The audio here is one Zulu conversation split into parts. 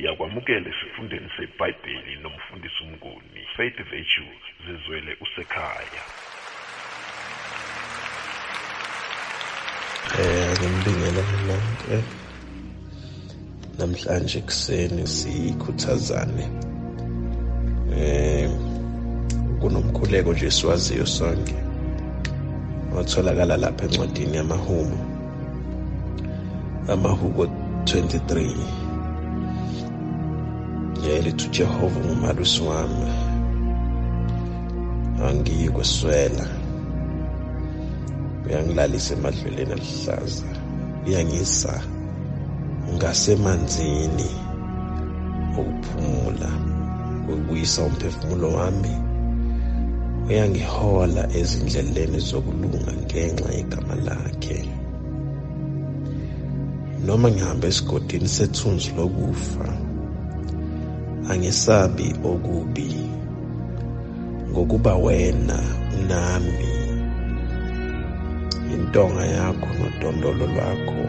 yakwamukele sifundeni seBhayibheli nomfundisi Mnguni. Faith Virtue zizwele usekhaya. Ngibingelela nonke. Namhlanje kuseni sikhuthazane. Kunomkhuleko nje siwaziyo sonke. Watholakala lapha encwadini yamaHubo. Amahubo 23. Lithi uJehova ngumalusi wami, angiyi kuswela. Uyangilalisa emadlelweni aluhlaza, uyangisa ngasemanzini okuphumula, ukubuyisa umphefumulo wami. Uyangihola ezindleleni zokulunga ngenxa yegama lakhe. Noma ngihamba esigodini sethunzi lokufa, angisabi okubi, ngokuba wena unami. Intonga yakho nodondolo lwakho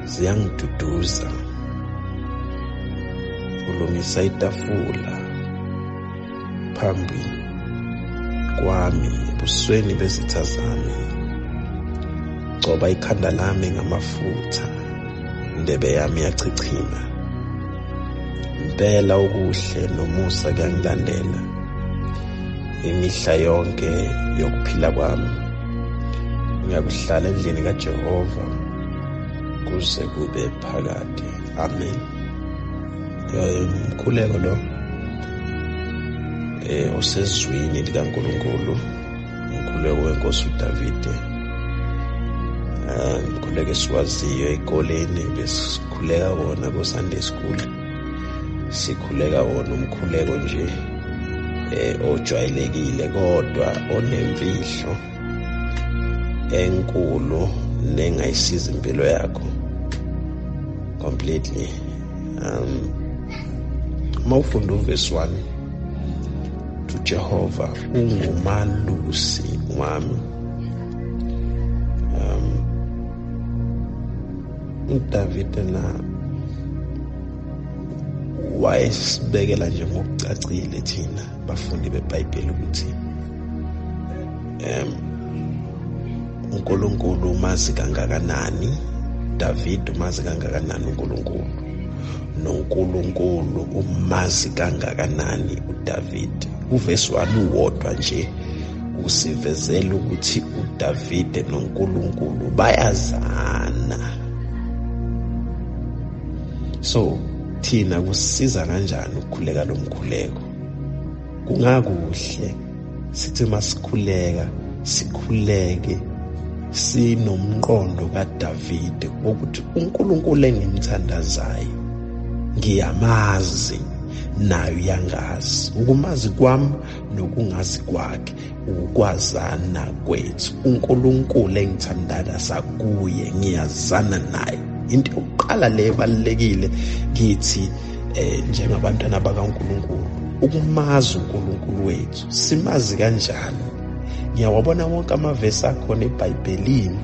ziyangiduduza. Ulungisa itafula phambi kwami ebusweni bezitha zami. Gcoba ikhanda lami ngamafutha, indebe yami yachichima. Impela okuhle nomusa kuyangilandela imihla yonke yokuphila kwami. Ngiyakuhlala endlini kaJehova kuze kube phakade. Amen. Umkhuleko lo osezwini likaNkulunkulu, umkhuleko wenkosi uDavide. Umkhuleko esiwaziyo ekoleni, besikhuleka wona ku-Sunday school. Sikhuleka wona umkhuleko nje ojwayelekile kodwa onemfihlo enkulu nengayisiza impilo yakho completely. Mawufunda uverse 1, uJehova ungumalusi wami. uDavide na wayesibekela nje ngokucacile thina bafundi beBhayibheli ukuthi uNkulunkulu umazi kangakanani, David umazi kangakanani uNkulunkulu, noNkulunkulu umazi kangakanani uDavid. Uverse 1 uwodwa nje usivezela ukuthi uDavid noNkulunkulu bayazana. So thina kusisiza kanjani ukukhuleka lo mkhuleko? Kungakuhle sithi masikhuleka sikhuleke sinomqondo kaDavid ukuthi uNkulunkulu engimthandazayo ngiyamazi, nayo yangazi. Ukumazi kwami nokungazi kwakhe ukwazana kwethu. uNkulunkulu engithandaza kuye ngiyazana naye. Into yokuqala le ebalulekile kithi njengabantwana bakaNkulunkulu, ukumazi uNkulunkulu wethu. Simazi kanjani? Ngiyawabona wonke amavesi akhona eBhayibhelini.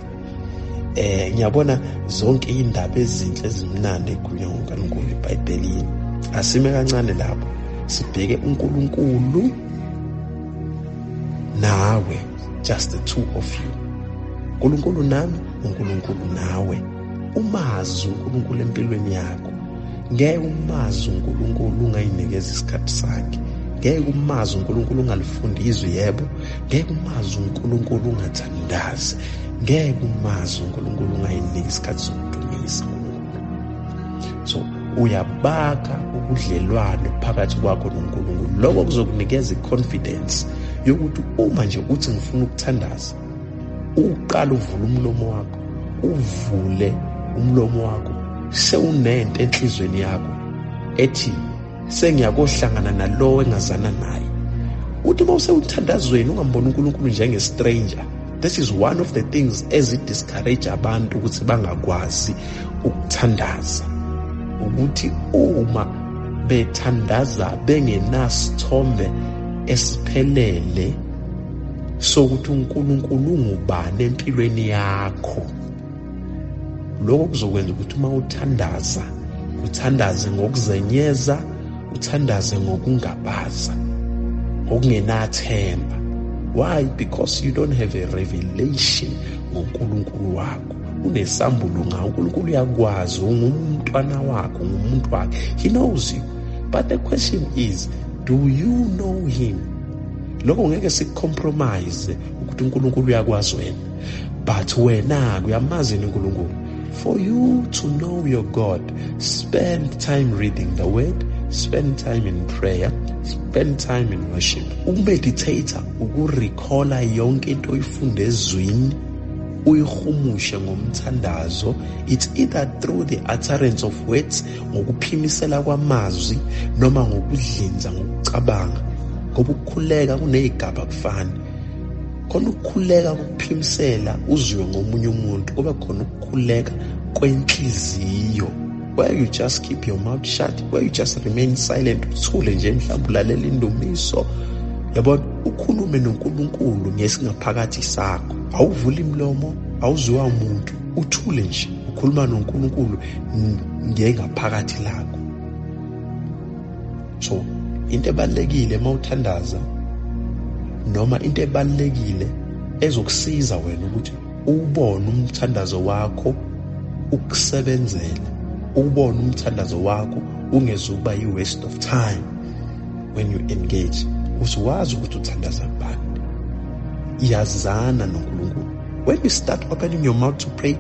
Ngiyabona zonke indaba ezinhle ezimnandi ekhulunywa ngoNkulunkulu eBhayibhelini. Asime kancane lapho sibheke uNkulunkulu nawe, just the two of you. uNkulunkulu nami, uNkulunkulu nawe. Umazi uNkulunkulu empilweni yakho. Ngeke umazi uNkulunkulu ungayinikeza isikhathi sakhe. Ngeke umazi uNkulunkulu ungalifundi izwi, yebo. Ngeke umazi uNkulunkulu ungathandazi. Ngeke umazi uNkulunkulu ungayinika isikhathi sokudumisa uNkulunkulu. So uyabaka ubudlelwano phakathi kwakho noNkulunkulu. Lokho kuzokunikeza iconfidence yokuthi uma nje uthi ngifuna ukuthandaza, uqala uvule umlomo wakho, uvule umlomo wakho, sewunento enhlizweni yakho ethi sengiyakohlangana nalowo engazana naye. Uthi mawusewuthandazweni ungambona uNkulunkulu njenge-stranger. This is one of the things ezidiscourage abantu ukuthi bangakwazi ukuthandaza, ukuthi uma bethandaza bengenasithombe esiphelele sokuthi uNkulunkulu ungubani empilweni yakho. Lokho kuzokwenza ukuthi uma uthandaza uthandaze ngokuzenyeza, uthandaze ngokungabaza, ngokungenathemba. Why? Because you don't have a revelation ngoNkulunkulu wakho. Unesambulo ngawo. uNkulunkulu uyakwazi, ungumntwana wakho, ngumuntu wakhe. He knows you. But the question is, do you know him? Lokho ngeke sicompromise ukuthi uNkulunkulu uyakwazi wena. But wena uyamazi uNkulunkulu. For you to know your God, spend time reading the word, spend time in prayer, spend time in worship. Ukumeditata, ukurecalla yonke into oyifunde ezwini, uyihumushe ngomthandazo. It's either through the utterance of words, ngokuphimisela kwamazwi, noma ngokudlinza, ngokucabanga. Ngoba ukukhuleka kunezigaba kufana. Khona ukukhuleka kokuphimisela uzwe ngomunye umuntu, kuba khona ukukhuleka kwenhliziyo, where you just keep your mouth shut, where you just remain silent, uthule nje mhlawumbe ulalela indumiso. Yabona, ukhulume noNkulunkulu ngesingaphakathi sakho. Awuvula imilomo, awuzwa umuntu, uthule nje ukhuluma noNkulunkulu ngengaphakathi lakho. So into ebalekile mawuthandaza, noma into ebalekile ezokusiza wena ukuthi ubone umthandazo wakho ukusebenzela, ubone umthandazo wakho ungezuba yi-waste of time when you engage. Uwazi ukuthi uthandaza kubani, iyazana noNkulunkulu. When you start opening your mouth to pray,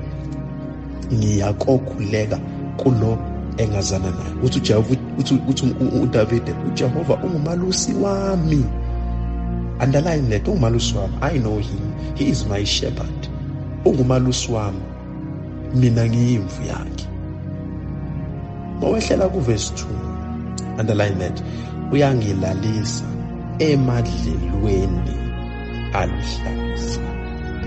ngiyakokhuleka kulo engazana naye. Uthi uDavide, uJehova ungumalusi wami. Underline that, ungumalusi wami. I know him, he is my shepherd. Ungumalusi wami, mina ngiyimvu yakhe. Mawehlela kuverse 2, underline that, uyangilalisa emadlelweni aluhlaza.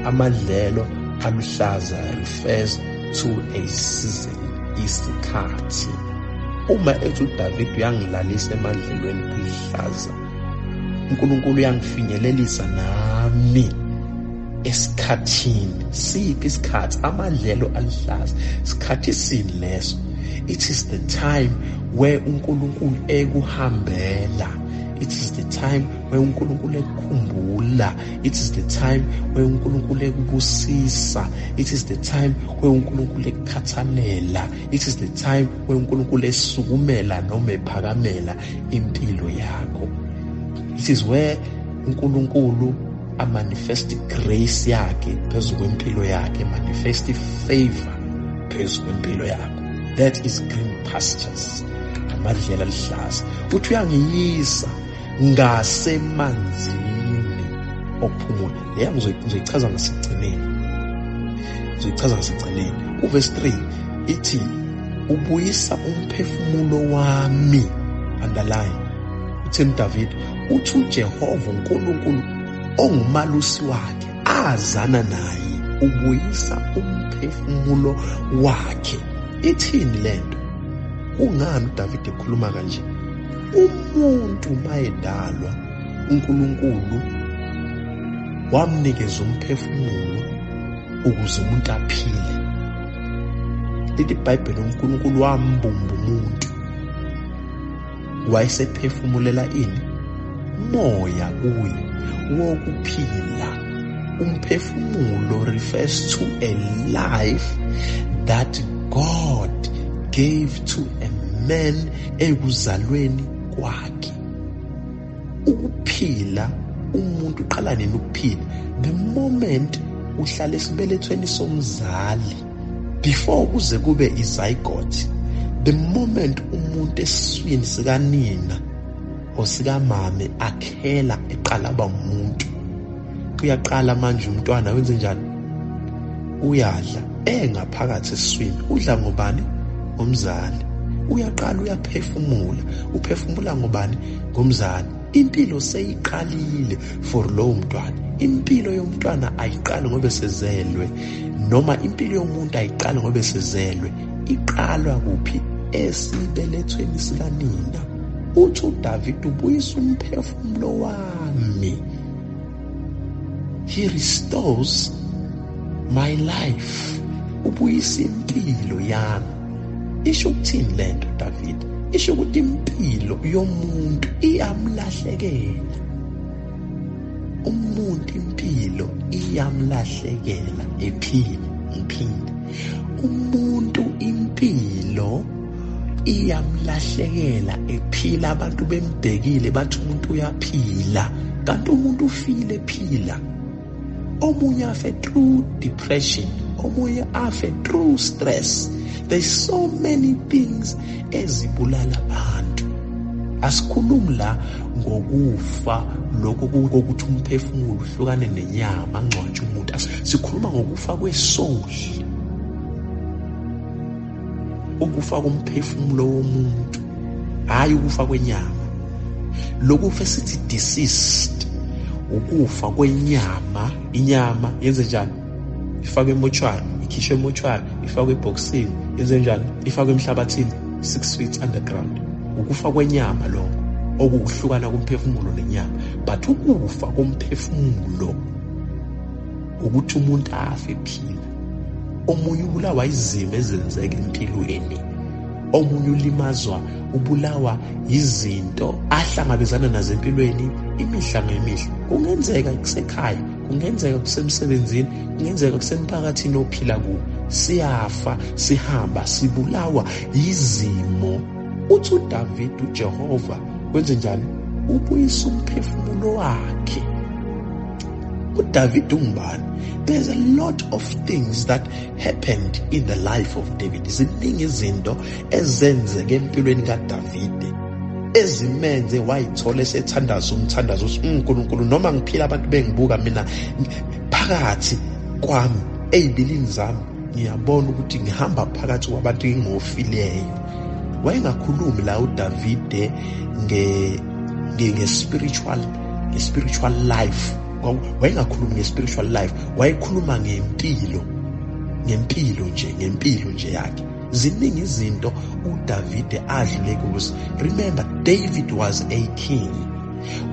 Amadlelo aluhlaza refers to a season, isikhathi. Uma ethi uDavid uyangilalisa emadlelweni aluhlaza, uNkulunkulu uyangifinyelelisa nami esikhathini. Siphi isikhathi? Amadlelo aluhlaza. Isikhathi sini leso? It is the time where uNkulunkulu ekuhambela. It is the time where uNkulunkulu ekukhumbula. It is the time where uNkulunkulu ekubusisa. It is the time where uNkulunkulu ekukhathalela. It is the time where uNkulunkulu esukumela noma ephakamela impilo yakho. It is where uNkulunkulu manifest grace yakhe phezu kwempilo yakhe, manifest favor phezu kwempilo yakho. That is green pastures, amadlelo aluhlaza. Uthi uyangiyisa ngasemanzini okuphumula. Leya ngizoyichaza ngasigcineni. Uverse 3 ithi ubuyisa umphefumulo wami. Underline. Uthini David? Uthi uJehova uNkulunkulu ongumalusi wakhe azana naye, ubuyisa umphefumulo wakhe. Ithini lento? Ungani uDavid ekhuluma kanje? Umuntu mayedalwa, uNkulunkulu wamnikeza umphefumulo ukuze umuntu aphile. Lithi iBhayibheli uNkulunkulu wambumba umuntu, wayesephefumulela ini? Moya kuye wokuphila. Umphefumulo refers to a life that God gave to a man ekuzalweni kwakhe. Ukuphila, umuntu uqala nini ukuphila? The moment uhlala esibelethweni somzali, before kuze kube izygote, the moment umuntu esiswini sikanina osikamame akhela eqala ba umuntu. Uyaqala manje umntwana wenze njani? Uyadla engaphakathi esiswini. Udla ngobani? Ngomzali. Uyaqala uyaphefumula. Uphefumula ngobani? Ngomzali. Impilo seyiqalile for lowo mntwana. Impilo yomntwana ayiqali ngoba esezelwe, noma impilo yomuntu ayiqali ngoba esezelwe. Iqalwa kuphi? Esibelethweni sikanina. Uthi uDavid ubuyisa umphefumulo wami. He restores my life. Ubuyisa impilo yami. isho ukuthini lento David? Isho ukuthi impilo yomuntu iyamlahlekela. Umuntu impilo iyamlahlekela ngiphinde. Umuntu impilo iyamlahlekela ephila, abantu bembhekile bathi umuntu uyaphila, kanti umuntu ufile ephila. Omunye afe through depression, omunye afe through stress. There's so many things ezibulala abantu. Asikhulumi la ngokufa lokho kokuthi umphefumulo uhlukane nenyama angcwatshe umuntu. Sikhuluma ngokufa kwesoul, ukufa komphefumulo womuntu, hayi ukufa kwenyama. Lokufa esithi deceased, ukufa kwenyama. Inyama yenze njani? Ifakwe emochwari, ikhishwe emochwari, ifakwe eboxini, yenze njani? Ifakwe emhlabathini 6 feet underground. Ukufa kwenyama lokho, okuhlukana komphefumulo nenyama. But ukufa komphefumulo ukuthi umuntu afe ephila. Omunye ubulawa izimo ezenzeka empilweni, omunye ulimazwa, ubulawa izinto ahlangabezana nazo empilweni imihla ngemihla. Kungenzeka kusekhaya, kungenzeka kusemsebenzini, kungenzeka kusemphakathini ophila kuwo. Siyafa, sihamba, sibulawa izimo. Uthi uDavid uJehova wenze njani? Ubuyisa umphefumulo wakhe. uDavid ungubani? There's a lot of things that happened in the life of David. Ziningi izinto ezenzeke empilweni kaDavide ezimenze wayithola esethandaza umthandazo uNkulunkulu. Noma ngiphila abantu bengibuka mina phakathi kwami ezibilini zami, ngiyabona ukuthi ngihamba phakathi kwabantu engofileyo. Wayengakhulumi la uDavide ngespiritual life. Wayengakhulumi ngespiritual life, wayekhuluma ngempilo nje yakhe. Ziningi izinto uDavide adlule kuzo. Remember, David was a king.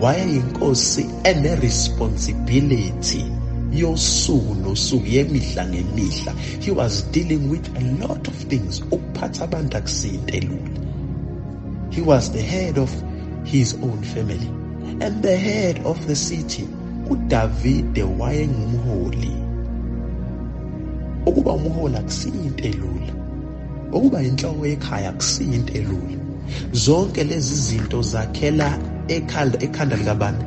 Wayeyinkosi ene-responsibility yosuku nosuku, yemihla ngemihla. He was dealing with a lot of things. Ukuphatha abantu akusiyinto elula. He was the head of his own family and the head of the city. uDavide wayengumholi. Ukuba umholi akusiyinto elula. Ukuba inhloko ekhaya akusiyinto elula. Zonke lezi zinto zakhela ekhanda likabani?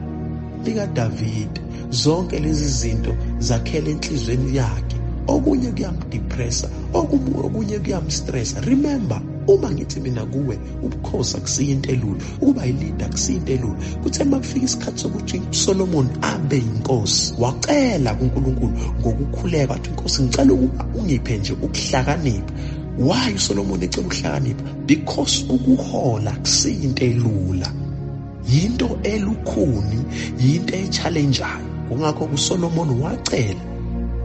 LikaDavide. Zonke lezi zinto zakhela enhlizweni yakhe. Okunye kuyamdepressa, okunye kuyamstressa. Remember, uma ngithi mina kuwe ubukhosi akusiyinto elula, ukuba yilida akusiyinto elula. Kuthe makufika isikhathi sokuthi uSolomon abe yinkosi, wacela kuNkulunkulu ngokukhuleka wathi, Nkosi, ngicela ukuba ungiphe nje ukuhlakanipha. Why uSolomon ecela ukuhlakanipha? Because ukuhola akusiyinto elula, yinto elukhuni, yinto echallengeayo. Kungakho uSolomon wacela,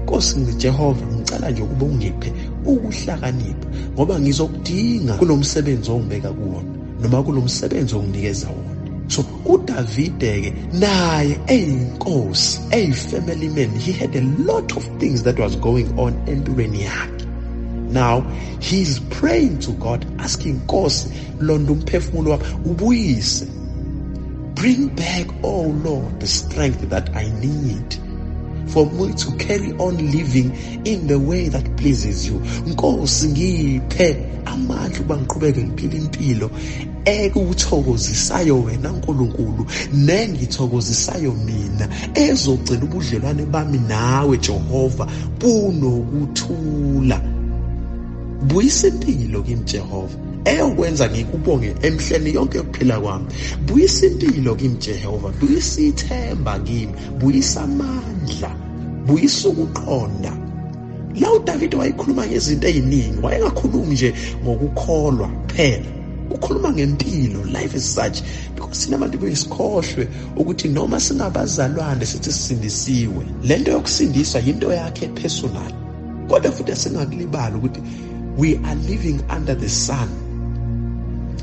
Nkosi Jehova, ngicela nje ukuba ungiphe ukuhlakanipha, ngoba ngizokudinga kulomsebenzi ongibeka kuwona, noma kulomsebenzi onginikeza wona. So uDavide ke naye eyinkosi, family man, he had a lot of things that was going on empilweni yakhe. Now he's praying to God, asking Nkosi, londa umphefumulo wami, ubuyise. Bring back, oh Lord, the strength that I need for me to carry on living in the way that pleases you. Nkosi, ngiphe amandla uba ngiqhubeke ngiphile impilo ekuthokozisayo wena Nkulunkulu, nengithokozisayo mina, ezogcina ubudlelwane bami nawe Jehova bunokuthula. Buyisa impilo kimi Jehova, eyokwenza ngikubonge emhleni yonke yokuphila kwami. Buyisa impilo kimi Jehova, buyisa ithemba kimi, buyisa amandla, buyisa ukuqonda. La uDavide wayekhuluma ngezinto eziningi, wayengakhulumi nje ngokukholwa kuphela, ukhuluma ngempilo, life is such, because sinabantu beyisikhohlwe ukuthi noma singabazalwane sithi sisindisiwe, lento yokusindiswa yinto yakhe personal. Kodwa futhi singakulibala ukuthi we are living under the sun.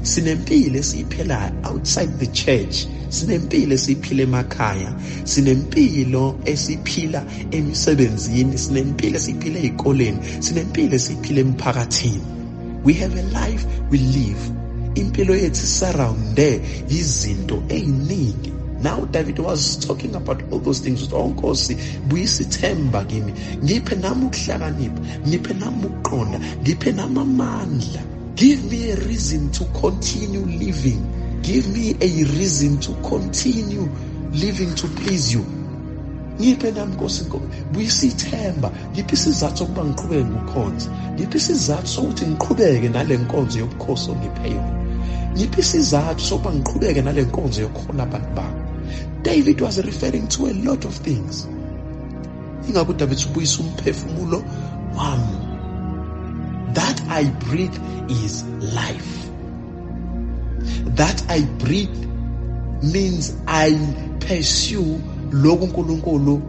Sinempilo esiyiphila outside the church, sinempilo esiyiphila emakhaya, sinempilo esiyiphila emisebenzini, sinempilo esiyiphila ezikoleni, sinempilo esiyiphila emphakathini. We have a life we live. Impilo yethu surrounded izinto eziningi. Now David was talking about all those things. Nkosi, buyisithemba kimi. Ngiphe nami ukuhlakanipha, ngiphe nami ukuqonda, ngiphe nami amandla. Give me a reason to continue living. Give me a reason to continue living to please you. Ngiphe nami Nkosi, buyisithemba. Ngiphe isizathu sokuba ngiqhubeke ngokukhonza. Ngiphe isizathu sokuthi ngiqhubeke nale nkonzo yobukhosi ongiphe yona. Ngiphe isizathu sokuba ngiqhubeke nale nkonzo yokuhola abantu bakho. David was referring to a lot of things. Ingakho David ubuyisa umphefumulo wami. That I breathe is life. That I breathe means I pursue lokhu uNkulunkulu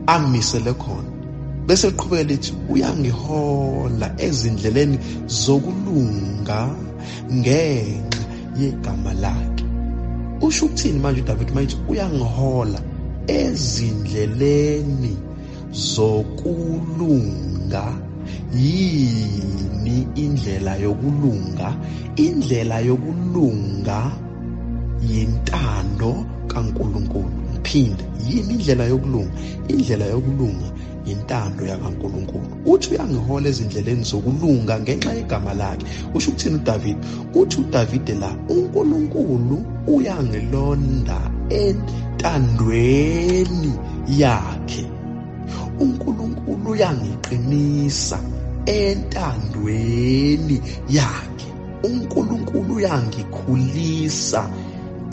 angimisele khona. Bese liqhubeka lithi uyangihola ezindleleni zokulunga ngenxa yegama lakhe. Usho ukuthini manje uDavid manje uyangihola ezindleleni zokulunga? Yini indlela yokulunga? Indlela yokulunga yintando kaNkulunkulu. Phinde, yini indlela yokulunga? Indlela yokulunga yintando yakaNkulunkulu. Uthi uyangihola ezindleleni zokulunga ngenxa yegama lakhe. Usho ukuthini uDavid? Uthi uDavid la, uNkulunkulu uyangilonda entandweni yakhe. uNkulunkulu uyangiqinisa entandweni yakhe. uNkulunkulu uyangikhulisa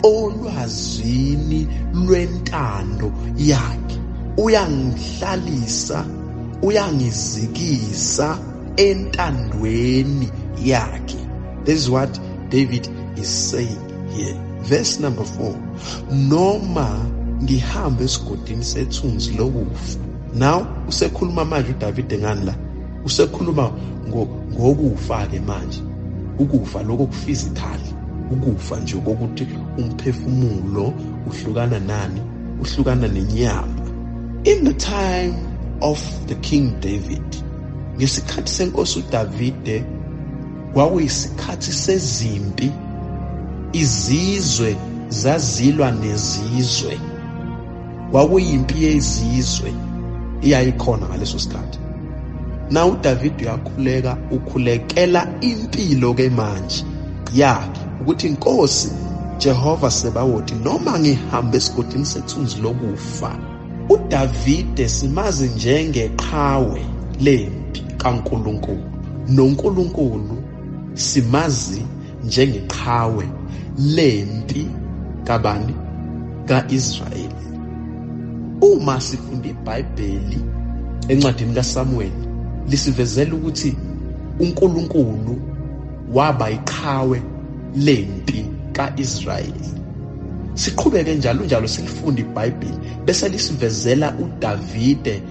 olwazini lwentando yakhe. Uyangihlalisa, uyangizikisa entandweni yakhe. This is what David is saying here. Verse number 4. Noma ngihambe esigodini sethunzi lokufa. Now usekhuluma manje uDavid ngani la? Usekhuluma ngokufa ke manje. Ukufa lokho kuphysically. Ukufa nje kokuthi umphefumulo uhlukana nani? Uhlukana nenyama. In the time of the King David, ngesikhathi senkosi uDavide kwakuyisikhathi sezimpi. Izizwe zazilwa nezizwe. Kwakuyimpi yezizwe iyayikhona ngaleso sikhathi. Na uDavid ukhulekela impilo ke manje yakhe ukuthi inkosi Jehova Sebawothi noma ngihambe esigodini sethunzi lokufa. uDavide simazi njengeqhawe lempi kaNkulunkulu. noNkulunkulu simazi njengeqhawe lempi kabani? Ka-Israyeli. Uma sifunda iBhayibheli encwadini kaSamuel lisivezela ukuthi uNkulunkulu waba iqhawe lempi ka-Israyeli. Siqhubeke njalo silifunda iBhayibheli bese lisivezela uDavide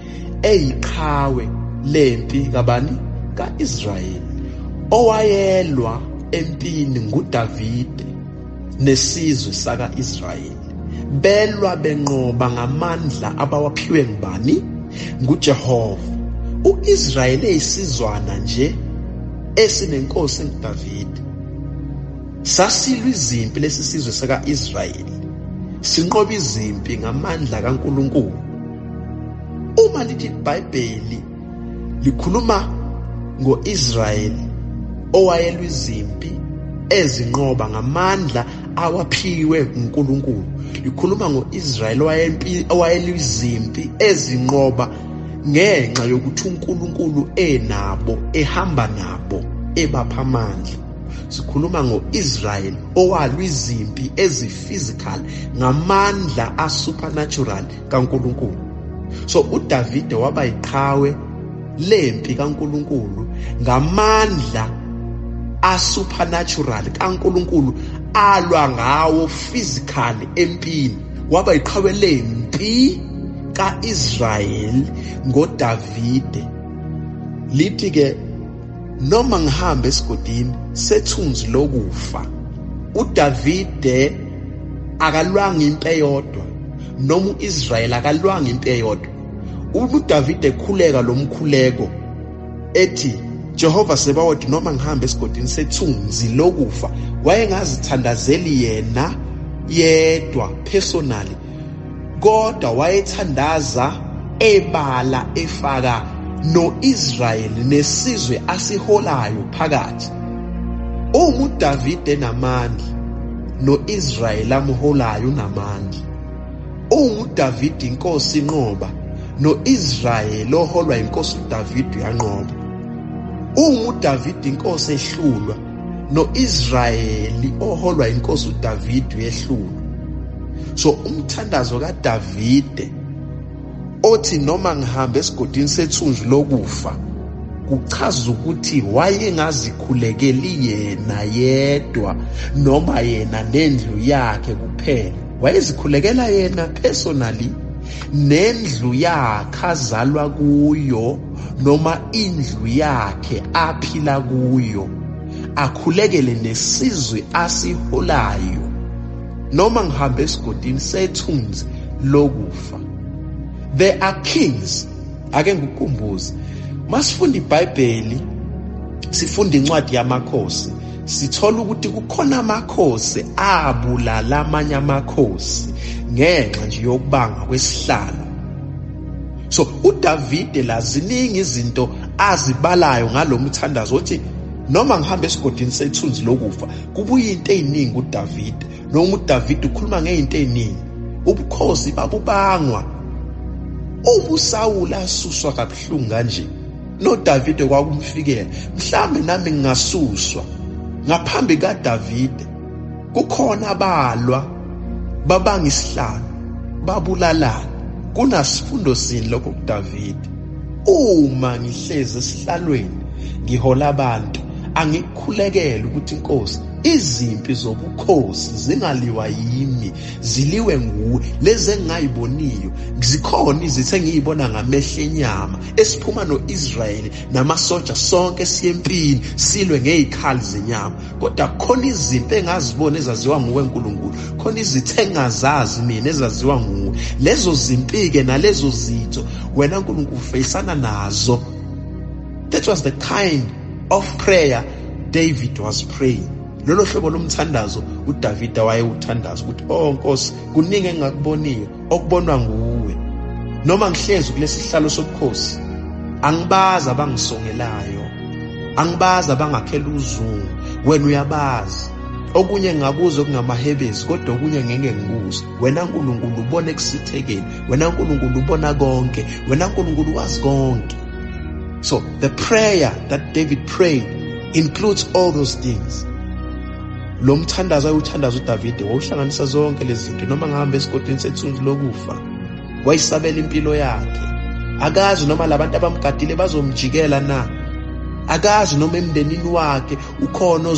eyiqhawe lempi kabani? Ka-Israyeli. Owayelwa empini nguDavide nesizwe saka-Israyeli. Belwa benqoba ngamandla abawaphiwe ngubani? NguJehova. U-Israyeli eyisizwana nje esinenkosi nguDavide. Sasilwa izimpi lesi sizwe saka-Israyeli. Sinqoba izimpi ngamandla kaNkulunkulu. Uma lithi iBhayibheli likhuluma ngo-Israyeli owayelwa izimpi ezinqoba ngamandla awaphiwe uNkulunkulu. Likhuluma ngo-Israyeli owayelwa izimpi ezinqoba ngenxa yokuthi uNkulunkulu enabo, ehamba nabo, ebapha amandla. Sikhuluma ngo-Israyeli owalwa izimpi ezi-physical ngamandla a-supernatural kaNkulunkulu. So uDavide waba iqhawe lempi kaNkulunkulu ngamandla a-supernatural kaNkulunkulu alwa ngawo physically empini. Waba iqhawe lempi ka-Israyeli ngoDavide. Lithi ke noma ngihambe esigodini sethunzi lokufa. uDavide akalwanga impi eyodwa, noma uIsrayeli akalwanga impi eyodwa. uDavide ekhuleka lo mkhuleko ethi Jehova Sebawothi noma ngihamba esigodini sethunzi lokufa wayengazithandazeli yena yedwa personally, kodwa wayethandaza ebala efaka no-Israyeli nesizwe asiholayo phakathi. Uma uDavide enamandla, no-Israyeli amholayo unamandla. Uma uDavide inkosi inqoba, no-Israyeli oholwa inkosi uDavide uyanqoba. Uma uDavide inkosi ehlulwa, no-Israyeli oholwa inkosi uDavide uyehlulwa. So umthandazo kaDavide othi noma ngihamba esigodini sethunzi lokufa kuchaza ukuthi wayengazikhulekeli yena yedwa noma yena nendlu yakhe kuphela. Wayezikhulekela yena personally, nendlu yakhe azalwa kuyo noma indlu yakhe aphila kuyo, akhulekele nesizwe asiholayo. Noma ngihamba esigodini sethunzi lokufa. There are kings. Ake ngikukhumbuze, masifunda iBhayibheli, sifunda incwadi yamakhosi, sithola ukuthi kukhona amakhosi abulala amanye amakhosi ngenxa nje yokubanga kwesihlalo. So uDavide laziningi izinto azibalayo ngalomthandazo othi noma ngihamba esigodini sethunzi lokufa. Kubuye into eziningi uDavide, noma uDavide ukhuluma ngezinto eziningi. Ubukhosi babubangwa. Uma uSawuli asuswa kabuhlungu kanje, noDavide kwakumfikela, mhlambe nami ngingasuswa. Ngaphambi kaDavide kukhona abalwa babanga isihlalo, babulalana. Kunasifundo sini lokho kuDavide. Uma ngihlezi esihlalweni ngihola abantu, angikukhulekela ukuthi inkosi izimpi zobukhosi zingaliwa yimi, ziliwe nguwe. Lezi engingayiboniyo zikhona izithe engiyibona ngamehlo enyama, esiphuma no-Israyeli namasoja sonke siyempini silwe ngezikhali zenyama. Kodwa khona izimpi engazibona ezaziwa nguwe nkulunkulu, khona izithe engazazi mina ezaziwa nguwe. Lezo zimpi-ke nalezo zitho wena nkulunkulu ufeyisana nazo. That was the kind of prayer David was praying. Lolo hlobo lomthandazo uDavide wayewuthandaza ukuthi Nkosi, kuningi engakuboniyo okubonwa nguwe. Noma ngihlezi kulesi sihlalo sobukhosi, angibazi abangisongelayo, angibazi abangakhela uzungu, wena uyabazi. Okunye ngingakuzwa kungamahebezi, kodwa okunye ngeke ngikuze. Wena nkulunkulu ubona ekusithekeni, wena nkulunkulu ubona konke, wena nkulunkulu wazi konke. So the prayer that David prayed includes all those things. Lo mthandazo ayewuthandaza uDavide wawuhlanganisa zonke lezi zinto. Noma ngihamba esigodini sethunzi lokufa, wayisabela impilo yakhe. Akazi noma labantu abamgadile bazomjikela na. Akazi noma emndenini wakhe ukhona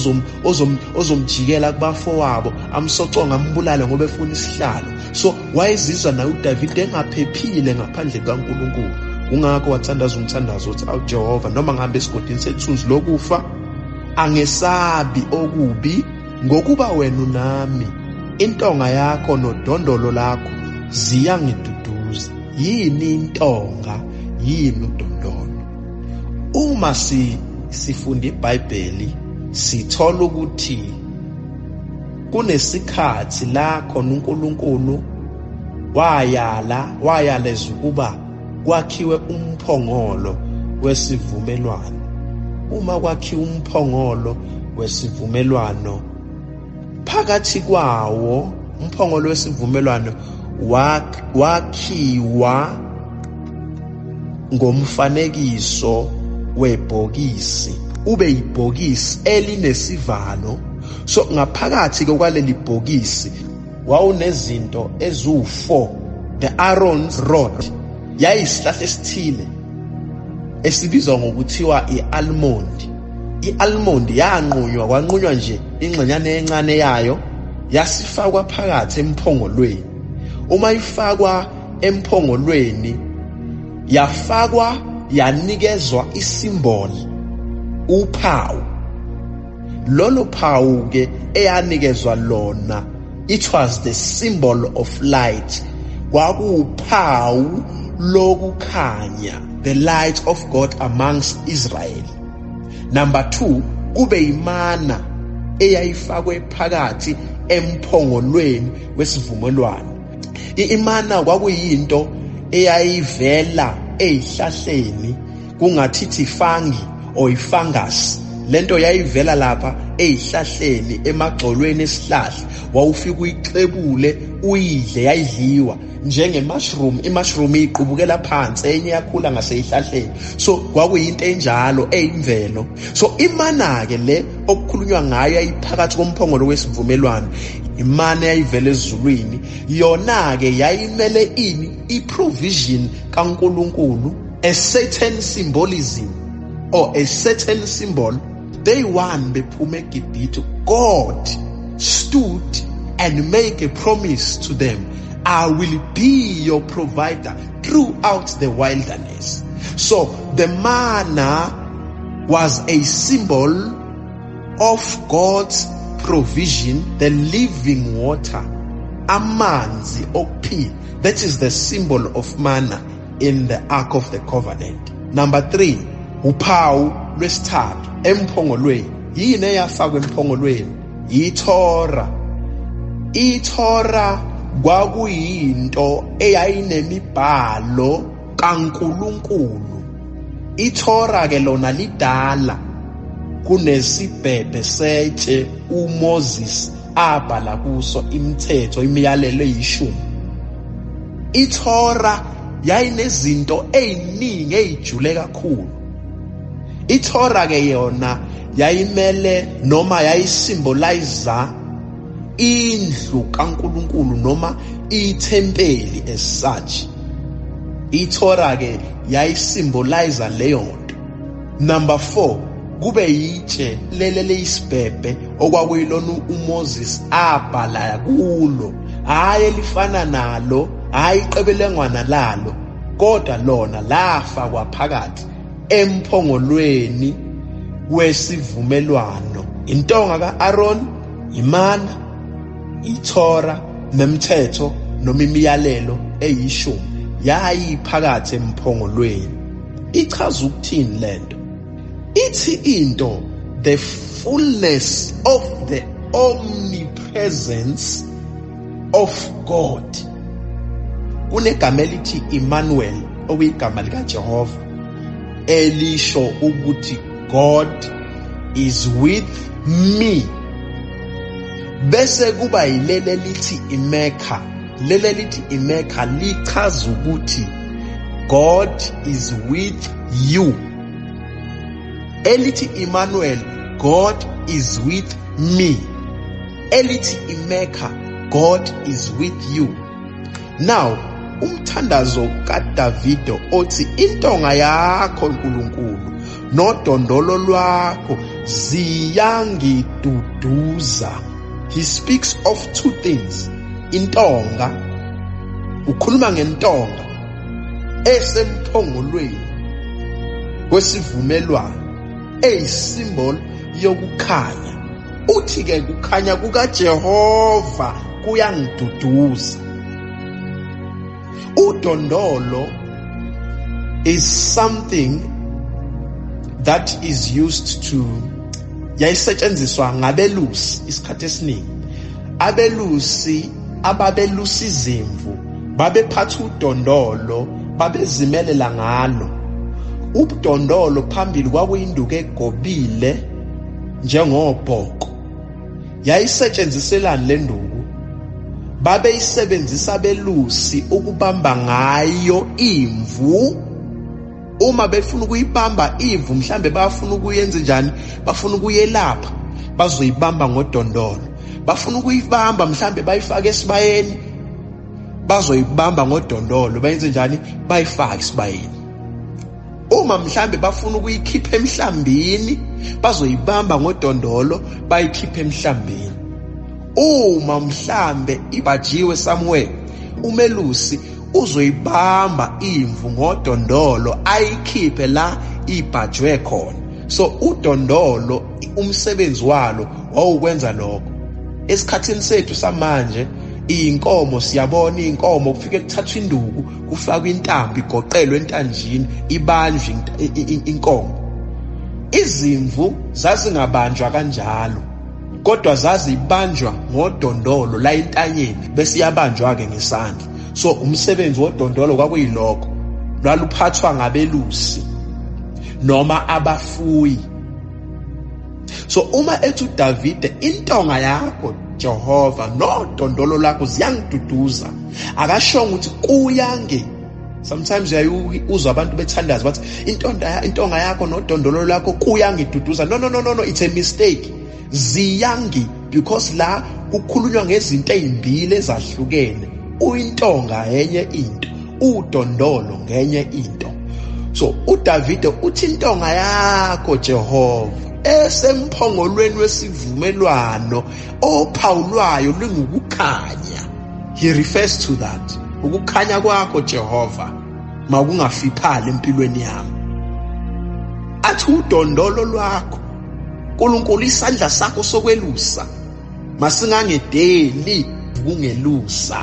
ozomjikela kubafowabo, amsoconga ambulale ngoba efuna isihlalo. So wayezizwa naye uDavide engaphephile ngaphandle kaNkulunkulu. Ungakho wathandaza umthandazo uthi awu Jehova, noma ngihamba esigodini sethunzi lokufa, angesabi okubi, ngokuba wena unami. Intonga yakho nodondolo lakho ziyangiduduza. Yini intonga, yini udondolo? Uma sifunda iBhayibheli sithola ukuthi kunesikhathi la khona uNkulunkulu wayaleza ukuba kwakhiwe umphongolo wesivumelwano. Uma kwakhiwa umphongolo wesivumelwano, phakathi kwawo umphongolo wesivumelwano wakhiwa ngomfanekiso webhokisi, ube ibhokisi elinesivalo. So ngaphakathi kwaleli bhokisi wawunezinto eziwu-4. The Aaron's rod yayisihlahla esithile esibizwa ngokuthiwa i-almond. I-almond yanqunywa, kwanqunywa nje ingxenyana encane yayo, yasifakwa phakathi emphongolweni. Uma ifakwa emphongolweni, yafakwa yanikezwa isimboli, uphawu. Lolo phawu ke eyanikezwa lona, it was the symbol of light. Kwakuwuphawu lokukhanya, the light of God amongst Israel. Number 2, kube imana eyayifakwe phakathi emphongolweni wesivumelwano. Imana kwakuyinto eyayivela ezihlahleni, kungathithi fungi or ifungus. Lento yayivela lapha ezihlahleni emagxolweni esihlahla, wawufika uyiklebule uyidle, yayidliwa njenge-mushroom. I-mushroom iqubukela phansi, enye yakhula ngasezihlahleni. So kwakuyinto enjalo eyimvelo. So imana-ke le okukhulunywa ngayo yayiphakathi komphongolo wesivumelwano, imana yayivela ezulwini. Yona-ke yayimele ini? I-provision kaNkulunkulu, a certain symbolism or a certain symbol. Day one bephume eGibhithe, God stood and made a promise to them. I will be your provider throughout the wilderness. So the manna was a symbol of God's provision, the living water, amanzi okuphila. That is the symbol of manna in the Ark of the Covenant. Number 3, uphawu lwesithathu emphongolweni. Yini eyafakwa emphongolweni? ITorah. ITorah kwakuyinto eyayinemibhalo kaNkulunkulu. ITorah ke lona lidala kunesibhebhe setshe uMoses abhala kuso imithetho, imiyalelo eyishumi. ITorah yayinezinto eziningi ezijule kakhulu. ITorah ke yona yayimele noma yayisimbolize indlu kaNkulunkulu noma ithempeli as such. ITorah ke yayisimbolize leyo nto. Number 4, kube yitshe lele isibhebhe okwakuyilona uMoses abhala kulo, hayi elifana nalo, hayi iqebelengwana lalo, kodwa lona lafakwa phakathi emphongolweni wesivumelwano. Intonga kaAaron, imana, iTorah nemithetho noma imiyalelo eyishumi yayiphakathi emphongolweni. Ichaza ukuthini lento? Ithi into, the fullness of the omnipresence of God. Kunegama elithi Emmanuel, okuyigama likaJehova, elisho ukuthi God is with me. Bese kuba yilele lithi iMecca. Lele lithi iMecca lichaza ukuthi God is with you. Elithi Emmanuel, God is with me. Elithi iMecca, God is with you. Now, umthandazo kaDavido othi intonga yakho Nkulunkulu nodondolo lwakho ziyangiduduza. He speaks of 2 things. Intonga, ukhuluma ngentonga esemphongolweni wesivumelwano, eyisymbol yokukhanya. Uthi ke kukhanya kukaJehova kuyangiduduza. Udondolo is something that is used to, yayisetshenziswa ngabelusi isikhathi esiningi. Abelusi ababelusa izimvu babephatha udondolo, babezimelela ngalo. Udondolo phambili kwakuyinduku egobile njengobhoko. Yayisetshenziselani le nduku? Babeyisebenzisa abelusi ukubamba ngayo imvu. Uma befuna ukuyibamba imvu, mhlambe bafuna ukuyenza njani, bafuna ukuyelapha, bazoyibamba ngodondolo. Bafuna ukuyibamba mhlambe bayifake esibayeni, bazoyibamba ngodondolo. Bayenze njani? Bayifake esibayeni. Uma mhlambe bafuna ukuyikhipha emhlambini, bazoyibamba ngodondolo, bayikhiphe emhlambini. Uma mhlambe ibajiwe somewhere, umelusi uzoyibamba imvu ngodondolo ayikhiphe la ibhajwe khona. So udondolo umsebenzi walo wawukwenza lokho. Esikhathini sethu samanje inkomo, siyabona inkomo kufike kuthathwa induku, kufakwa intambo, igoqelwe entanjini, ibanjwe inkomo. izimvu zazingabanjwa kanjalo, kodwa zazibanjwa ngodondolo la entanyeni bese iyabanjwa-ke ngesandla. So umsebenzi wodondolo kwakuyilokho, lwaluphathwa ngabelusi noma abafuyi. So uma ethi uDavide, intonga yakho Jehova nodondolo lakho ziyangiduduza, akashongo ukuthi kuyange. Sometimes uzwa abantu bethandaza bathi intonga yakho nodondolo lakho kuyangiduduza. No, it's a mistake. Ziyangi, because la kukhulunywa ngezinto ezimbili ezahlukene. Uyintonga enye into, udondolo ngenye into. So uDavide uthi intonga yakho Jehova esemphongolweni wesivumelwano ophawulwayo lingukukhanya. He refers to that. Ukukhanya kwakho Jehova makungafiphali empilweni yami. Athi udondolo lwakho uNkulunkulu, isandla sakho sokwelusa masingangedeli kungelusa.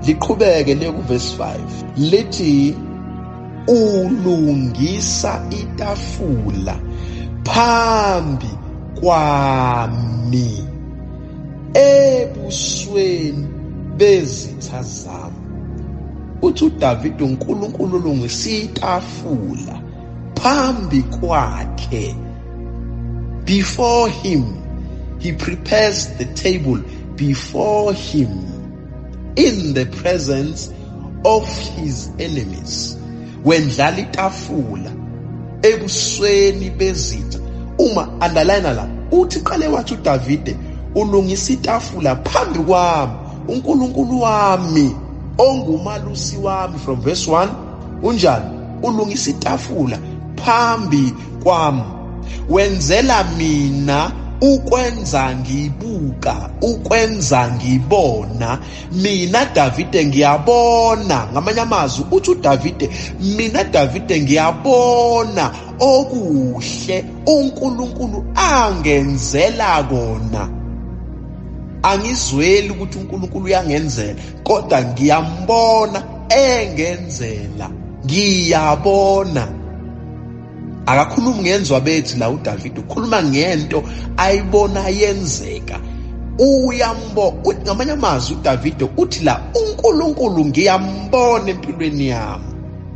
Liqhubeke le ku verse 5 lithi, ulungisa itafula phambi kwami ebusweni bezitha zami. Uthi uDavide uNkulunkulu ulungisa itafula phambi kwakhe. Before him, he prepares the table before him in the presence of his enemies. Wendlala itafula ebusweni bezitha. Uma underline la, uthi qale wathi uDavide, ulungisa itafula phambi kwami uNkulunkulu wami ongumalusi wami. From verse 1 unjani? Ulungisa itafula phambi kwami, wenzela mina ukwenza ngibuka, ukwenza ngibona. Mina Davide ngiyabona. Ngamanye amazwi uthi uDavide, mina Davide ngiyabona okuhle uNkulunkulu angenzela kona. Angizweli ukuthi uNkulunkulu uyangenzela, kodwa ngiyambona engenzela, ngiyabona. Akakhulumi ngenzwa bethi la uDavide, ukhuluma ngento ayibona yenzeka. Uthi ngamanye amazwi uDavide uthi la, uNkulunkulu ngiyambona empilweni yami.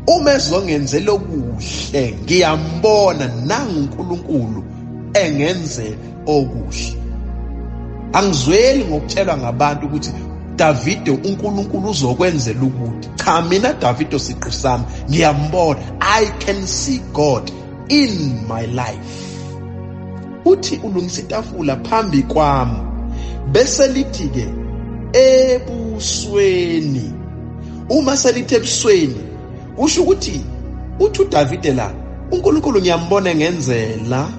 Uma ezongenzela okuhle ngiyambona, nangu uNkulunkulu engenzela okuhle. Angizweli ngokutshelwa ngabantu ukuthi Davide uNkulunkulu uzokwenzela ukuthi. Cha, mina Davide siqu sami ngiyambona. I can see God in my life. Uthi ulungisa itafula phambi kwami, bese lithi ke ebusweni. Uma selithi ebusweni kusho ukuthi uthi uDavide la, uNkulunkulu ngiyambona ngenzela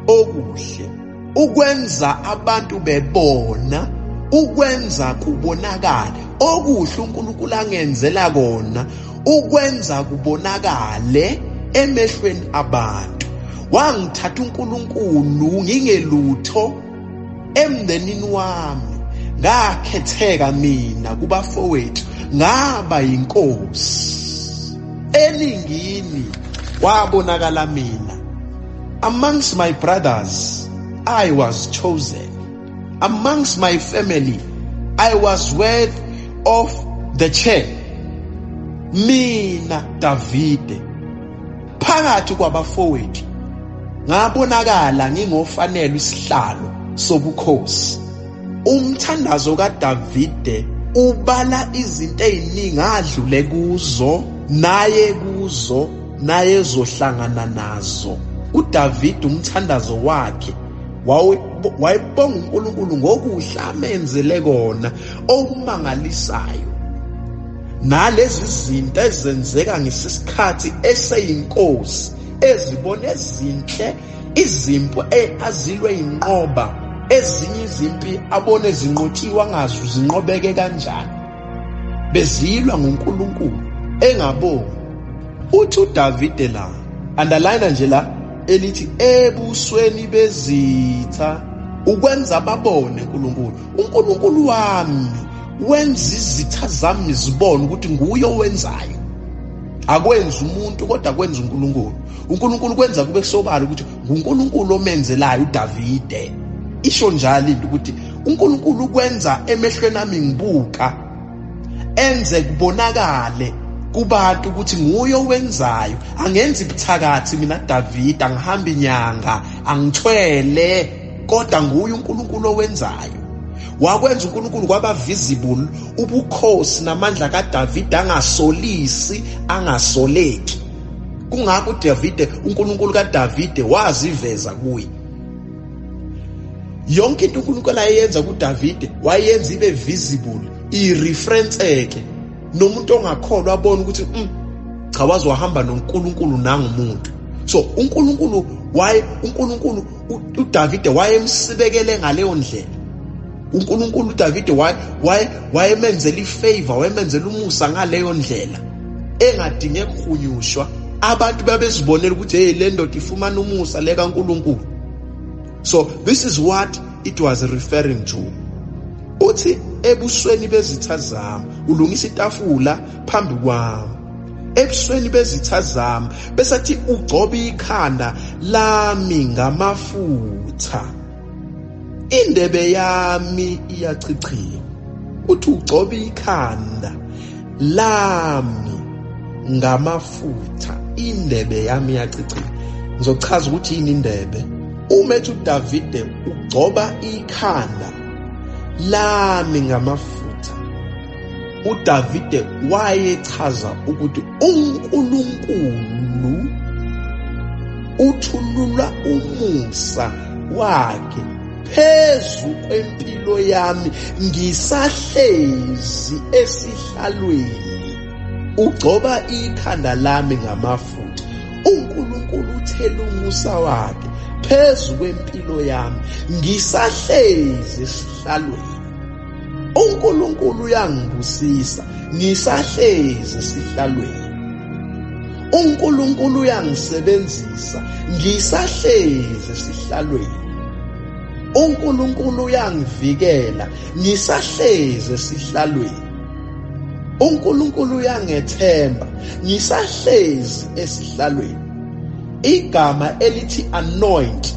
okuhle, ukwenza abantu bebona, ukwenza kubonakala okuhle uNkulunkulu angenzela kona, ukwenza kubonakale emehlweni abantu. Wangithatha uNkulunkulu ngingelutho emndenini wami, ngakhetheka mina kubafowethu, ngaba yinkosi. Eningini wabonakala mina. Amongst my brothers I was chosen. Amongst my family I was worthy of the chair. Mina Davide phakathi kwabafowethu ngabonakala ngingofanele isihlalo sobukhosi. Umthandazo kaDavide ubala izinto eziningi adlule kuzo, naye ezohlangana nazo. uDavide umthandazo wakhe wayebonga uNkulunkulu ngokuhle amenzele kona okumangalisayo. Nalezi zinto ezenzeka ngesikhathi eseyinkosi, ezibone ezinhle, izimpo azilwe inqoba, ezinye izimpi abone zinqotshiwa ngazo zinqobeke kanjani, bezilwa ngoNkulunkulu engabongi. Uthi uDavide la, underline nje la elithi ebusweni bezitha, ukwenza babone uNkulunkulu. uNkulunkulu wami wenza izitha zami zibone ukuthi nguye owenzayo. akwenzi umuntu kodwa kwenza uNkulunkulu. uNkulunkulu kwenza kube kusobala ukuthi nguNkulunkulu omenzelayo uDavide. Isho njalo into ukuthi uNkulunkulu kwenza emehlweni ami ngibuka enze kubonakale kubantu ukuthi nguye owenzayo. Angenzi buthakathi mina Davide, angihamba inyanga, angithwele, kodwa nguye uNkulunkulu owenzayo. Wakwenza uNkulunkulu kwaba visible ubukhosi namandla kaDavide, angasolisi angasoleki. Kungakho uDavide, uNkulunkulu kaDavide waziveza kuye. Yonke into uNkulunkulu ayenza kuDavide wayenza ibe visible, ireferenceke. Nomuntu ongakholwa abona ukuthi cha wazi wahamba noNkulunkulu nangumuntu. So uNkulunkulu uDavide wayemsibekele ngaleyo ndlela. uNkulunkulu uDavide wayemenzela ifavor, wayemenzela umusa ngaleyo ndlela engadinge kuhunyushwa. Abantu babezibonela ukuthi hey, le ndoda ifumana umusa le kaNkulunkulu. So this is what it was referring to. Uthi ebusweni bezitha zami ulungisa itafula phambi kwami. Ebusweni bezitha zami bese athi ugcoba ikhanda lami ngamafutha. Indebe yami iyachichima. Uthi ugcoba ikhanda lami ngamafutha. Indebe yami iyachichima. Ngizochaza ukuthi yini indebe. Uma ethi uDavide ugcoba ikhanda lami ngamafutha, uDavide wayechaza ukuthi uNkulunkulu uthulula umusa wakhe phezu kwempilo yami ngisahlezi esihlalweni. Ugcoba ikhanda lami ngamafutha. uNkulunkulu uthela umusa wakhe phezu kwempilo yami ngisahlezi esihlalweni. uNkulunkulu uyangibusisa ngisahlezi esihlalweni. uNkulunkulu uyangisebenzisa ngisahlezi esihlalweni. uNkulunkulu uyangivikela ngisahlezi esihlalweni. uNkulunkulu uyangethemba ngisahlezi esihlalweni. Igama elithi anoint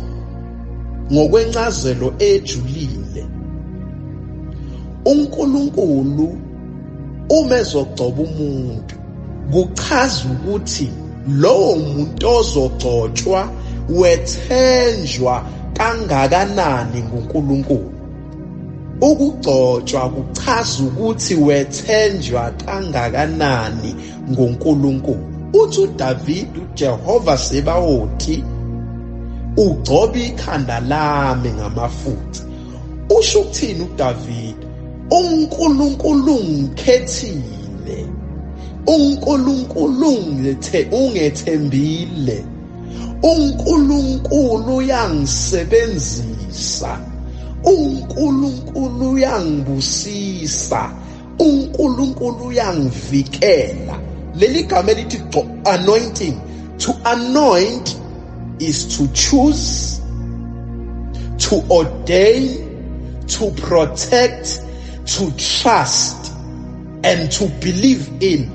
ngokwencazelo ejulile, uNkulunkulu uma ezogcoba umuntu kuchaza ukuthi lowo muntu ozogcotshwa wethenjwa kangakanani nguNkulunkulu. Ukugcotshwa kuchaza ukuthi wethenjwa kangakanani nguNkulunkulu. Uthi uDavide uJehova Sebawothi ugcoba ikhanda lami ngamafutha. Usho ukuthini uDavide? uNkulunkulu ngikhethile, uNkulunkulu ungethembile, uNkulunkulu uyangisebenzisa, uNkulunkulu uyangibusisa, uNkulunkulu uyangivikela. Leli gama elithi anointing, to anoint is to choose, to ordain, to protect, to trust, and to believe in.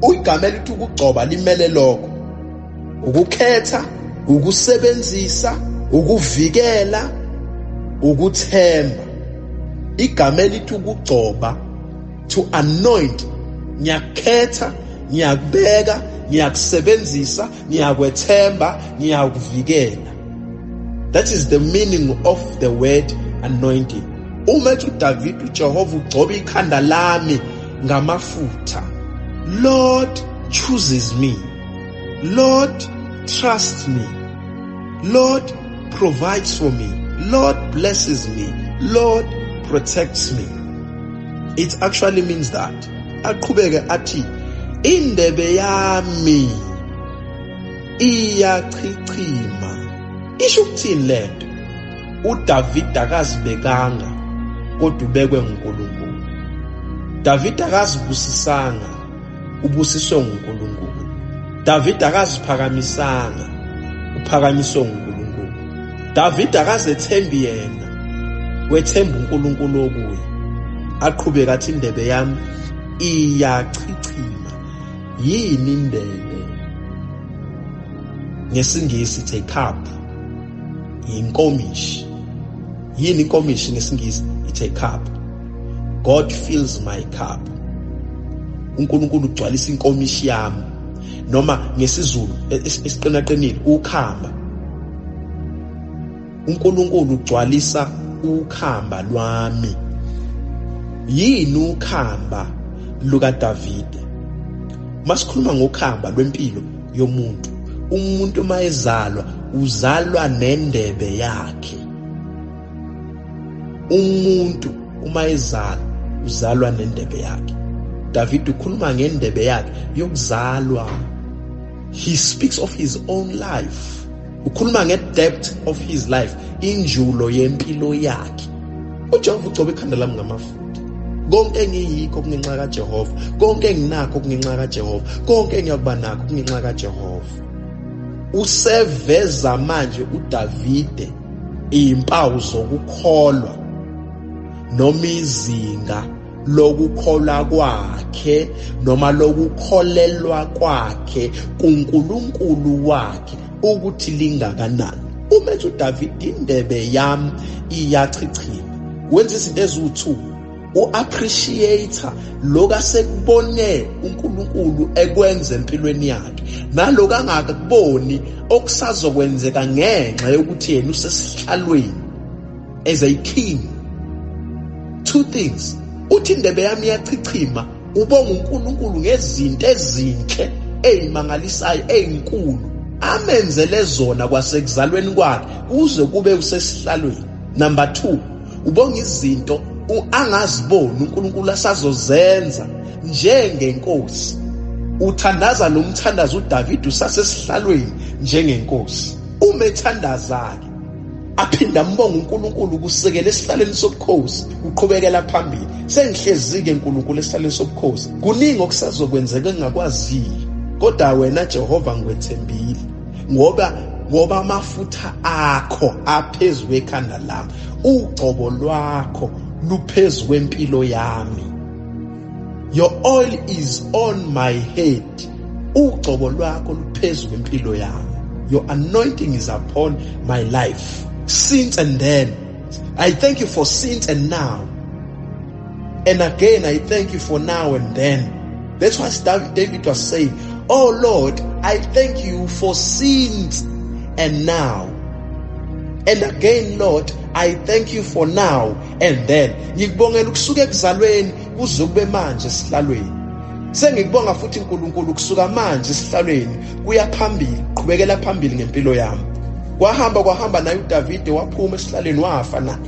Igama elithi ukugcoba limele lokho: ukukhetha, ukusebenzisa, ukuvikela, ukuthemba. Igama elithi ukugcoba, to anoint, ngiyakhetha, ngiyakubeka, ngiyakusebenzisa, ngiyakwethemba, ngiyakuvikela. That is the meaning of the word anointing. Uma ethi uDavide uJehova ugcoba ikhanda lami ngamafutha, Lord chooses me, Lord trusts me, Lord provides for me, Lord blesses me, Lord protects me. It actually means that aqhubeke athi indebe yami iyachichima. Isho ukuthini lento? uDavide akazibekanga kodwa ubekwe nguNkulunkulu. Davide akazibusisanga, ubusiswe nguNkulunkulu. Davide akaziphakamisanga, uphakamiswe nguNkulunkulu. Davide akazethembi yena, wethemba uNkulunkulu okuye. Aqhubeka athi indebe yami iyachichima. yini indebe? NgesiNgisi it's a cup. Inkomishi. Yini inkomishi ngesingisi? It's a cup. God fills my cup. uNkulunkulu ugcwalisa inkomishi yami. Noma ngesiZulu esiqinaqinile ukhamba. uNkulunkulu ugcwalisa ukhamba lwami. Yini ukhamba lukaDavide? Masikhuluma ngokhamba lwempilo yomuntu. Umuntu mayezalwa uzalwa nendebe yakhe. Umuntu umayezalwa uzalwa nendebe yakhe. David ukhuluma ngendebe yakhe yokuzalwa. He speaks of his own life. Ukhuluma ngedepth of his life, injulo yempilo yakhe. uJehova ugcobe ikhanda lami ngamafutha. Konke engiyikho kungenxa kaJehova. Konke enginakho kungenxa kaJehova. Konke engiyakuba nakho kungenxa kaJehova. Useveza manje uDavide impawu zokukholwa noma izinga lokukholwa kwakhe noma lokukholelwa kwakhe kuNkulunkulu wakhe ukuthi lingakanani. Umethi uDavide indebe yami iyachichima. Wenza izinto eziwu2. U-appreciator lokho asekubone uNkulunkulu ekwenza empilweni yakhe nalokho angakuboni okusazokwenzeka ngenxa yokuthi yena usesihlalweni as a king. 2 things. Uthi indebe yami iyachichima, ubonga uNkulunkulu ngezinto ezinhle ezimangalisayo ezinkulu amenzele zona kwasekuzalweni kwakhe kuze kube usesihlalweni. Number 2, ubonga izinto angaziboni uNkulunkulu asazozenza njengenkosi. Uthandaza lo mthandazo uDavide usasesihlalweni njengenkosi. Umethandazake aphinda mbonga uNkulunkulu kusekela esihlalweni sobukhosi uqhubekela phambili. Sengihlezike uNkulunkulu esihlalweni sobukhosi. Kuningi okusazokwenzeka engakwaziyo. Kodwa wena Jehova ngwethembile. Ngoba amafutha akho aphezulu ekhanda lami. Ugcobo lwakho luphezu kwempilo yami. Your oil is on my head. Ugcobo lwakho luphezu kwempilo yami. Your anointing is upon my life. Since and then. I thank you for since and now. And again, I thank you for now and then. That's what David was saying. Oh Lord, I thank you for since and now. And again, Lord, I thank you for now and then. Ngikubongela ukusuka ekuzalweni kuze kube manje esihlalweni. Sengikubonga futhi uNkulunkulu kusuka manje esihlalweni kuya phambili, qhubekela phambili ngempilo yami. Kwahamba naye uDavide waphuma esihlalweni wafa naye.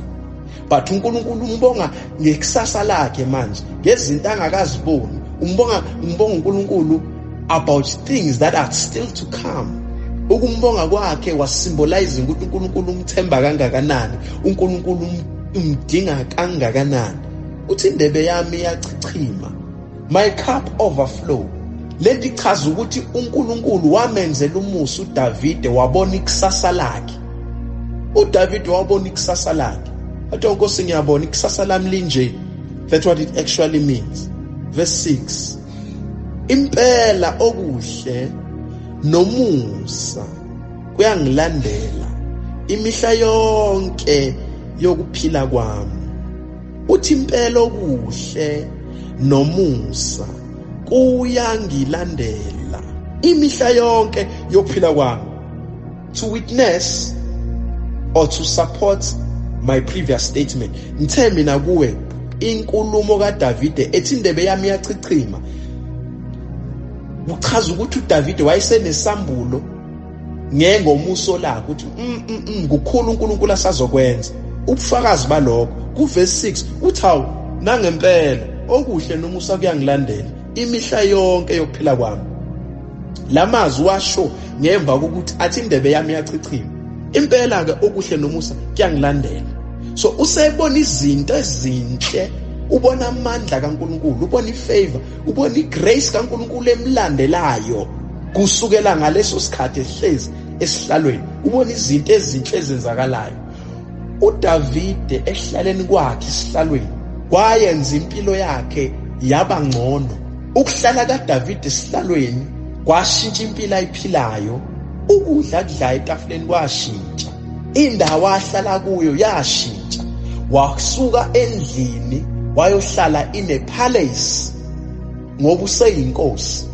But uNkulunkulu umbonga ngekusasa lakhe manje, ngezinto angakaziboni. Umbonga uNkulunkulu about things that are still to come. Ukumbonga kwakhe was-symbolizing ukuthi uNkulunkulu umthemba kangakanani, uNkulunkulu umdinga kangakanani. Uthi indebe yami iyachichima, my cup overflow. Leli chaza ukuthi uNkulunkulu wamenzela umusa uDavide wabona ikusasa lakhe. uDavide wabona ikusasa lakhe. Athi Nkosi ngiyabona ikusasa lami linje. That's what it actually means. Verse 6. Impela okuhle nomusa kuyangilandela imihla yonke yokuphila kwami. Uthi impela okuhle nomusa kuyangilandela imihla yonke yokuphila kwami. To witness or to support my previous statement, ngithe mina kuwe inkulumo kaDavide ethi indebe yami iyachichima. Uchaza ukuthi uDavide wayesenesambulo ngengomuso lakhe ukuthi kukhulu uNkulunkulu asazokwenza. Ubufakazi balokho kuverse 6 uthi hawu nangempela okuhle nomusa kuyangilandela imihla yonke yokuphila kwami. Lamazwi washo ngemva kokuthi athi indebe yami iyachichima. Impela ke okuhle nomusa kuyangilandela. So usebona izinto ezinhle, ubona amandla kaNkulunkulu, ubona ifavor, ubona igrace kaNkulunkulu emlandelayo kusukela ngaleso sikhathi ehlezi esihlalweni. Ubona izinto ezinhle ezenzakalayo. uDavide ehlaleni kwakhe esihlalweni kwayenza impilo yakhe yaba ngcono Ukuhlala kaDavide esihlalweni kwashintsha impilo ayiphilayo. Ukudla akudlayo etafuleni kwashintsha. Indawo ahlala kuyo yashintsha. Wasuka endlini wayohlala in a palace ngoba useyinkosi.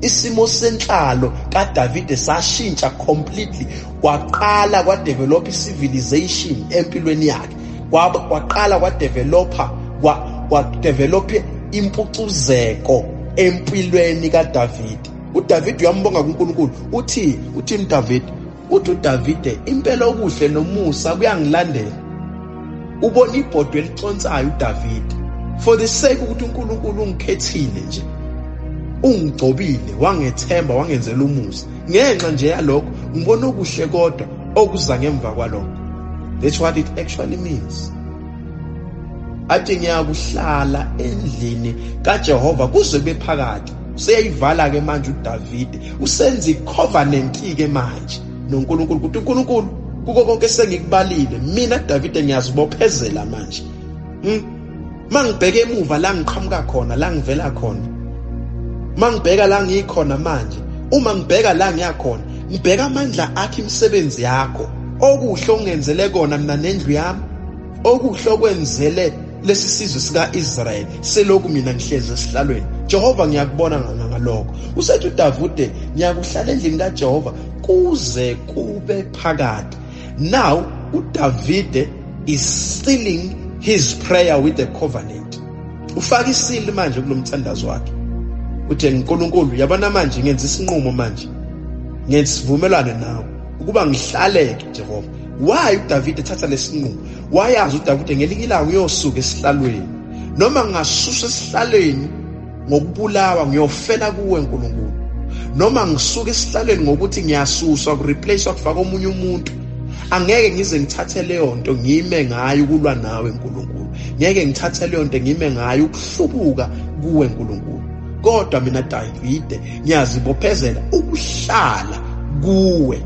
Isimo senhlalo kaDavide sashintsha completely. Kwaqala kwadevelop civilization empilweni yakhe. Kwaqala kwadevelop impucuzeko empilweni kaDavide. uDavide uyambonga kuNkulunkulu. Uthini Davide? Uthi uDavide, impela okuhle nomusa kuyangilandela. Ubona ibhodwe eliconsayo uDavide. For the sake ukuthi uNkulunkulu ungikhethile nje, ungigcobile, wangethemba, wangenzela umusa. Ngenxa nje yalokho ngibona okuhle kodwa okuza ngemva kwalokho. That's what it actually means. Athi ngiyakuhlala endlini kaJehova kuze kube phakade. Useyivala ke manje uDavide. Usenza icovenant ke manje noNkulunkulu ukuthi uNkulunkulu kuko konke sengikubalile mina Davide ngiyazibophezela manje. Mangibheke emuva la ngiqhamuka khona, la ngivela khona. Mangibheka la ngikhona manje, uma ngibheka la ngiyakhona, ngibheka amandla akhe imisebenzi yakho. Okuhle ongenzele kona mina nendlu yami, okuhle okwenzele lesi sizwe sika-Israyeli selokhu mina ngihlezi esihlalweni. Jehova ngiyakubona ngalokho. Usethi uDavide ngiyakuhlala endlini kaJehova kuze kube phakade. Now uDavide is sealing his prayer with a covenant. Ufaka isili manje kulomthandazo wakhe. Uthi uNkulunkulu yabona manje ngenza isinqumo manje. Ngenza isivumelwano nawe ukuba ngihlaleke Jehova. Why uDavide ethatha lesinqumo? Wayazi uDavide ngelinye ilanga uyosuka esihlalweni. Noma ngasusa esihlalweni ngokubulawa ngiyofela kuwe uNkulunkulu. Noma ngisuka esihlalweni ngokuthi ngiyasuswa kureplace kufaka omunye umuntu. Angeke ngize ngithathe leyo nto ngime ngayo ukulwa nawe uNkulunkulu. Ngeke ngithathe leyo nto ngime ngayo ukuhlubuka kuwe uNkulunkulu. Kodwa mina Davide ngiyazibophezela ukuhlala kuwe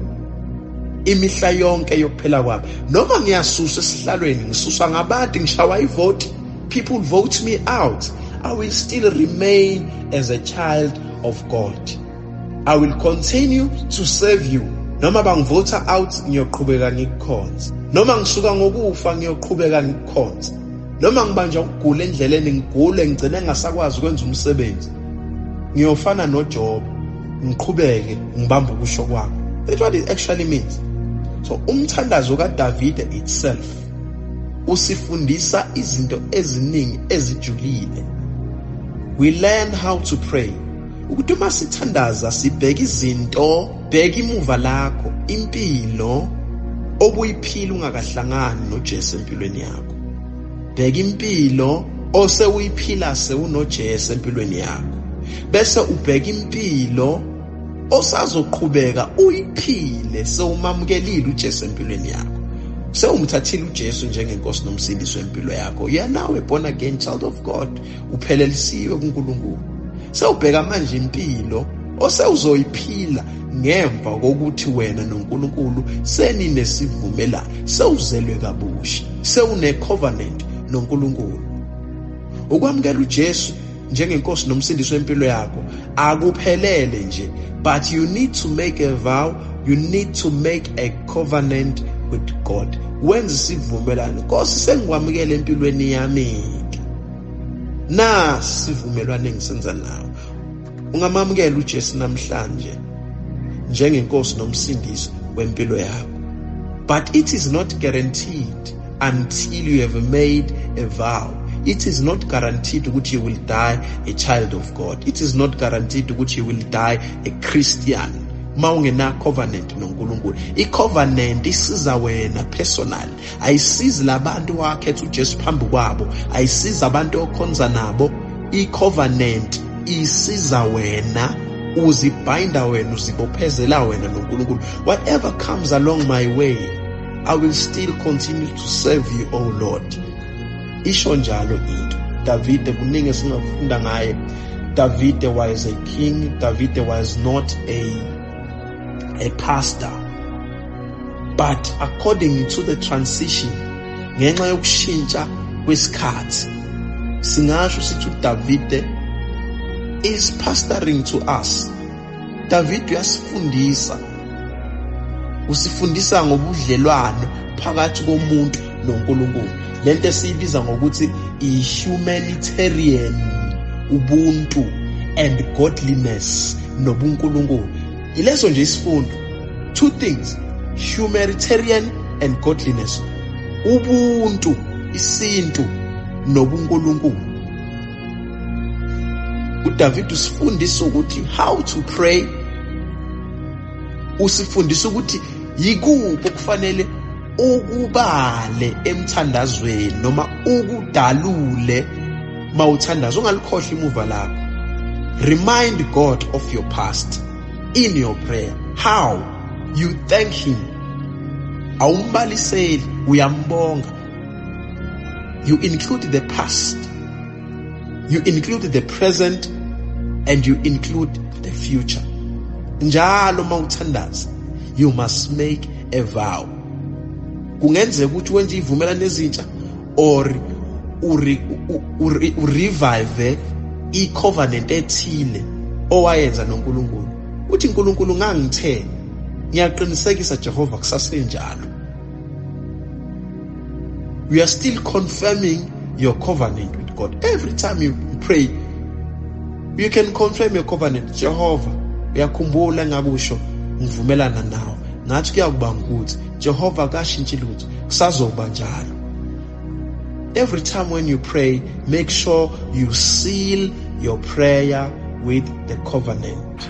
imihla yonke yokuphela kwami. Noma ngiyasusa esihlalweni, ngisuswa ngabantu, ngishawa ivote, people vote me out, I will still remain as a child of God. I will continue to serve you. Noma bangivota out, ngiyoqhubeka ngikukhonze. Noma ngisuka ngokufa, ngiyoqhubeka ngikukhonze. Noma ngibanja ukugula endleleni, ngigule ngigcine ngasakwazi ukwenza umsebenzi, ngiyofana noJob, ngiqhubeke ngibambe ukusho kwakho. That's what it actually means. So umthandazo kaDavide itself usifundisa izinto eziningi ezijulile. We learn how to pray. Ukuthi uma sithandaza sibheka izinto, bheka imuva lakho, impilo obuyiphila ungakahlangani noJesu empilweni yakho. Bheka impilo osewuyiphila sewunoJesu empilweni yakho. Bese ubheka impilo osazoqhubeka uyiphile sewumamkelile uJesu empilweni yakho. Sewumthathile uJesu njengenkosi nomsindisi wempilo yakho. You are now a born again child of God. Uphelelisiwe kuNkulunkulu. Sewubheka manje impilo osewuzoyiphila ngemva kokuthi wena noNkulunkulu seninesivumelano, sewuzelwe kabusha, sewune covenant noNkulunkulu. Ukwamukela uJesu njengenkosi nomsindisi wempilo yakho akuphelele nje, but you need to make a vow, you need to make a covenant with God. Wenza isivumelwano, Nkosi sengikwamukela empilweni yami. Sivumelwano engisenza nawe. Ungamamukela uJesu namhlanje njengenkosi nomsindisi wempilo yakho. But it is not guaranteed until you have made a vow. It is not guaranteed that you will die a child of God. It is not guaranteed that you will die a Christian. Maungena covenant noNkulunkulu. I-covenant isiza wena personal. Ayisizi labantu wakhetha uJesu phambi kwabo. Ayisiza abantu okhonza nabo. I-covenant isiza wena, uzibinda wena, uzibophezela wena noNkulunkulu. Whatever comes along my way, I will still continue to serve you, O Lord. Isho njalo into. Davide kuningi singafunda ngaye. Davide was a king. Davide was not a pastor. But according to the transition, ngenxa yokushintsha kwesikhathi, singasho sithi uDavide is pastoring to us. David uyasifundisa, usifundisa ngobudlelwano phakathi komuntu noNkulunkulu. Lento esiyibiza ngokuthi i-humanitarian ubuntu and godliness nobuNkulunkulu. Ileso nje isifundo. Two things, humanitarian and godliness. Ubuntu, isintu nobuNkulunkulu. uDavid usifundisa ukuthi how to pray. Usifundisa ukuthi yikuphi okufanele ukubale emthandazweni noma ukudalule mawuthandaza, ungalikhohle imuva lakho. Remind God of your past in your prayer. How? You thank him. Awumbaliseli, uyambonga. You include the past, you include the present, and you include the future. Njalo mawuthandaza, you must make a vow. Kungenzeka ukuthi wenze ivumelano ezintsha or revive i-covenant ethile owayenza noNkulunkulu. Uthi uNkulunkulu ngangithe, ngiyaqinisekisa Jehova kusasenjalo. We are still confirming your covenant with God. Every time you pray, you can confirm your covenant. Jehova, uyakhumbula ngakusho ngivumelana nawe. Ngathi kuyakuba ukuthi Jehova kashintshi lutho, kusazoba njalo. Every time when you pray, make sure you seal your prayer with the covenant.